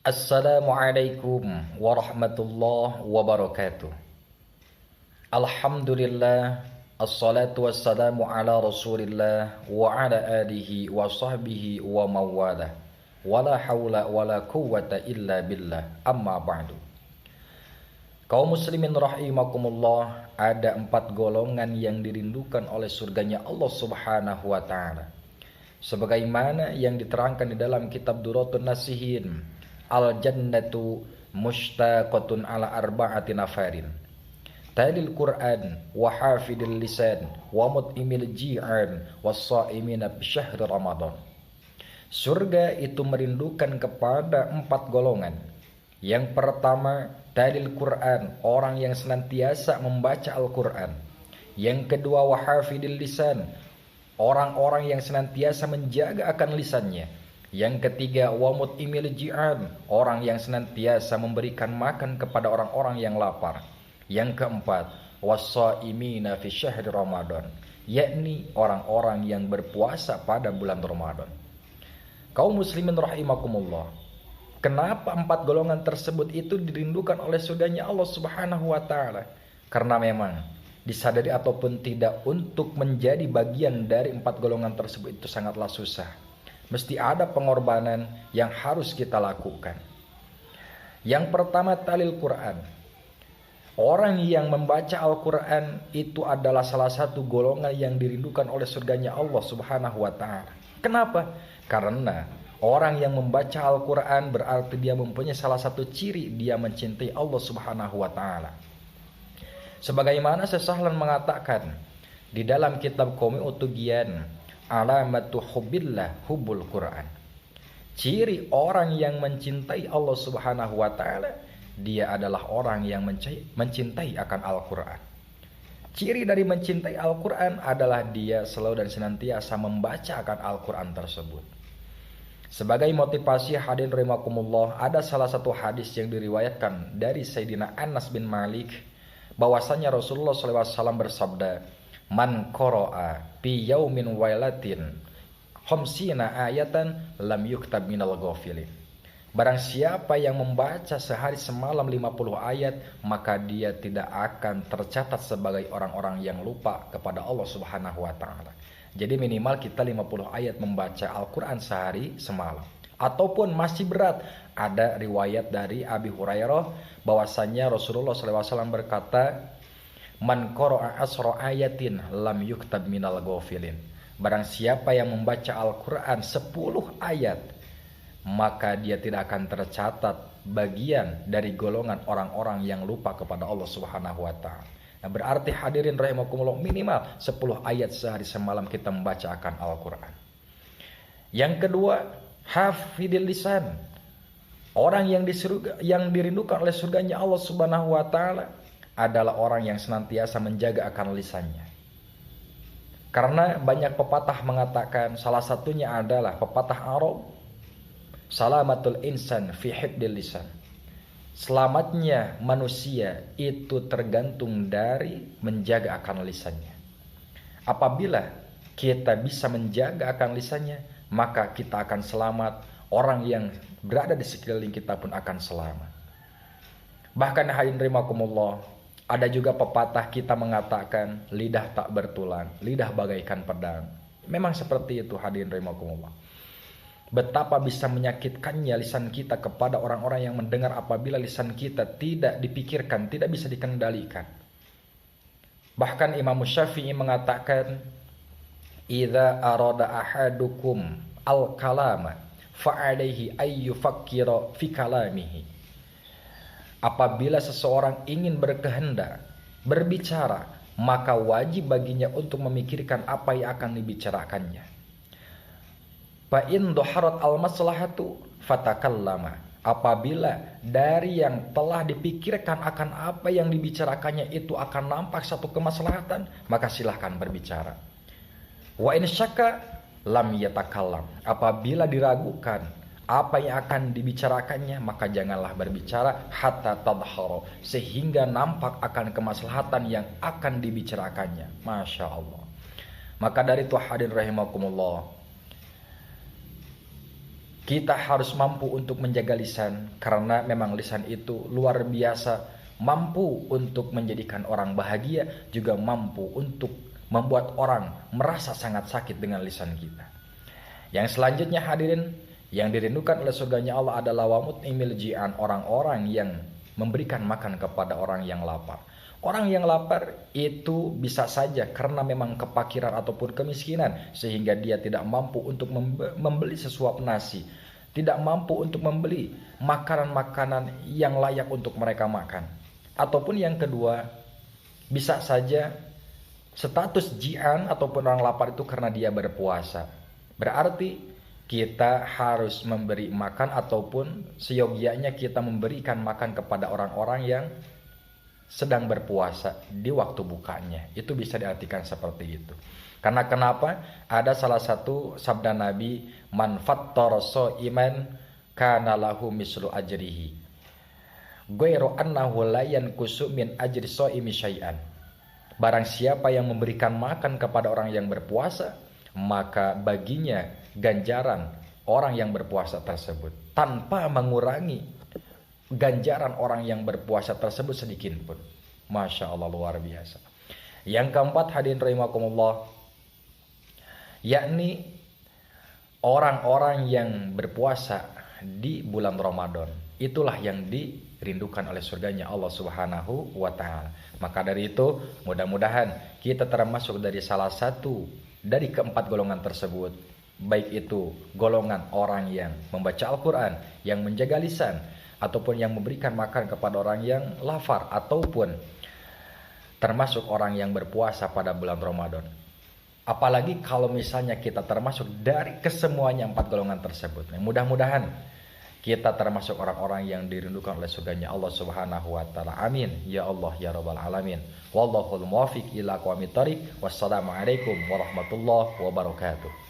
Assalamualaikum warahmatullahi wabarakatuh. Alhamdulillah, assalatu wassalamu ala rasulillah wa ala alihi wa sahbihi wa mawala. Wala hawla wala quwwata illa billah, amma ba'du. Kaum muslimin rahimakumullah, ada 4 golongan yang dirindukan oleh surganya Allah subhanahu wa ta'ala, sebagaimana yang diterangkan di dalam kitab Duratun Nasihin. Al-jannatu mushtaqatun ala arba'ati nafarin, talil Qur'an wa hafidil lisan wa mut'imil ji'an was-sha'imina fi syahr Ramadan. Surga itu merindukan kepada 4 golongan. Yang pertama, talil Qur'an, orang yang senantiasa membaca Al-Qur'an. Yang kedua, wa hafidil lisan, orang-orang yang senantiasa menjaga akan lisannya. Yang ketiga, wa mut'imil ji'an, orang yang senantiasa memberikan makan kepada orang-orang yang lapar. Yang keempat, was-shaimina fi syahr Ramadan, yakni orang-orang yang berpuasa pada bulan Ramadan. Kaum muslimin rahimakumullah, kenapa 4 golongan tersebut itu dirindukan oleh surganya Allah subhanahu wa ta'ala? Karena memang disadari ataupun tidak, untuk menjadi bagian dari 4 golongan tersebut itu sangatlah susah. Mesti ada pengorbanan yang harus kita lakukan. Yang pertama, talil Quran. Orang yang membaca Al-Quran itu adalah salah satu golongan yang dirindukan oleh surganya Allah subhanahu wa ta'ala. Kenapa? Karena orang yang membaca Al-Quran berarti dia mempunyai salah satu ciri dia mencintai Allah subhanahu wa ta'ala. Sebagaimana Sesahlan mengatakan di dalam kitab Qawmi Utugian, alamatu hubbillah hubbul Quran. Ciri orang yang mencintai Allah subhanahu wa ta'ala, dia adalah orang yang mencintai akan Al-Quran. Ciri dari mencintai Al-Quran adalah dia selalu dan senantiasa membaca akan Al-Quran tersebut. Sebagai motivasi hadirin rahimakumullah, ada salah satu hadis yang diriwayatkan dari Sayyidina Anas bin Malik, bahwasanya Rasulullah SAW bersabda, man qara'a fi yaumin wailatin khamsina ayatan lam yuktab minal ghafilin. Barang siapa yang membaca sehari semalam 50 ayat, maka dia tidak akan tercatat sebagai orang-orang yang lupa kepada Allah subhanahu wa ta'ala. Jadi minimal kita 50 ayat membaca Al-Quran sehari semalam. Ataupun masih berat, ada riwayat dari Abi Hurairah bahwasanya Rasulullah SAW berkata, man qara'a asra ayatin lam yuktab minal ghafilin. Barang siapa yang membaca Al-Quran 10 ayat, maka dia tidak akan tercatat bagian dari golongan orang-orang yang lupa kepada Allah subhanahu wa ta'ala. Nah, berarti hadirin rahimakumullah, minimal 10 ayat sehari semalam kita membaca akan Al-Quran. Yang kedua, hafidil lisan, orang yang dirindukan oleh surganya Allah subhanahu wa ta'ala adalah orang yang senantiasa menjaga akan lisannya. Karena banyak pepatah mengatakan, salah satunya adalah pepatah Arab, salamatul insan fi hifdil lisan. Selamatnya manusia itu tergantung dari menjaga akan lisannya. Apabila kita bisa menjaga akan lisannya, maka kita akan selamat. Orang yang berada di sekeliling kita pun akan selamat. Bahkan hadirin rahimakumullah, ada juga pepatah kita mengatakan, lidah tak bertulang, lidah bagaikan pedang. Memang seperti itu hadirin rahimakumullah. Betapa bisa menyakitkannya lisan kita kepada orang-orang yang mendengar apabila lisan kita tidak dipikirkan, tidak bisa dikendalikan. Bahkan Imam Syafi'i mengatakan, idza arada ahadukum al-kalama fa'alaihi ayyufakkira fi kalamihi. Apabila seseorang ingin berkehendak berbicara, maka wajib baginya untuk memikirkan apa yang akan dibicarakannya. Fa in dhaharat al-maslahatu fatakallama. Apabila dari yang telah dipikirkan akan apa yang dibicarakannya itu akan nampak satu kemaslahatan, maka silahkan berbicara. Wa in syakka lam yatakallam. Apabila diragukan apa yang akan dibicarakannya, maka janganlah berbicara hatta tadhhara, sehingga nampak akan kemaslahatan yang akan dibicarakannya. Masya Allah. Maka dari itu hadirin rahimakumullah, Kita harus mampu untuk menjaga lisan, karena memang lisan itu luar biasa, mampu untuk menjadikan orang bahagia, juga mampu untuk membuat orang merasa sangat sakit dengan lisan kita. Yang selanjutnya hadirin, yang dirindukan oleh surganya Allah adalah wamut'imil ji'an, orang-orang yang memberikan makan kepada orang yang lapar. Orang yang lapar itu bisa saja karena memang kepakiran ataupun kemiskinan, sehingga dia tidak mampu untuk membeli sesuap nasi, tidak mampu untuk membeli makanan-makanan yang layak untuk mereka makan. Ataupun yang kedua, bisa saja status ji'an ataupun orang lapar itu karena dia berpuasa. Berarti kita harus memberi makan ataupun seyogianya kita memberikan makan kepada orang-orang yang sedang berpuasa di waktu bukanya. Itu bisa diartikan seperti itu. Karena kenapa? Ada salah satu sabda Nabi, man fattara sha'iman kana lahu mislu ajrihi ghairu annahu la yanqusu min ajri sha'imi syai'an. Barang siapa yang memberikan makan kepada orang yang berpuasa, maka baginya ganjaran orang yang berpuasa tersebut, tanpa mengurangi ganjaran orang yang berpuasa tersebut sedikit pun. Masya Allah, luar biasa. Yang keempat hadirin rahimakumullah, yakni orang-orang yang berpuasa di bulan Ramadan. Itulah yang dirindukan oleh surganya Allah Subhanahu wa ta'ala. Maka dari itu, mudah-mudahan kita termasuk dari salah satu dari keempat golongan tersebut. Baik itu golongan orang yang membaca Al-Quran, yang menjaga lisan, ataupun yang memberikan makan kepada orang yang lapar, ataupun termasuk orang yang berpuasa pada bulan Ramadan. Apalagi kalau misalnya kita termasuk dari kesemuanya empat golongan tersebut. Mudah-mudahan kita termasuk orang-orang yang dirindukan oleh surganya Allah Subhanahu wa ta'ala. Amin ya Allah ya rabbal alamin. Wallahul muwaffiq ila aqwamit thoriq. Wassalamualaikum warahmatullahi wabarakatuh.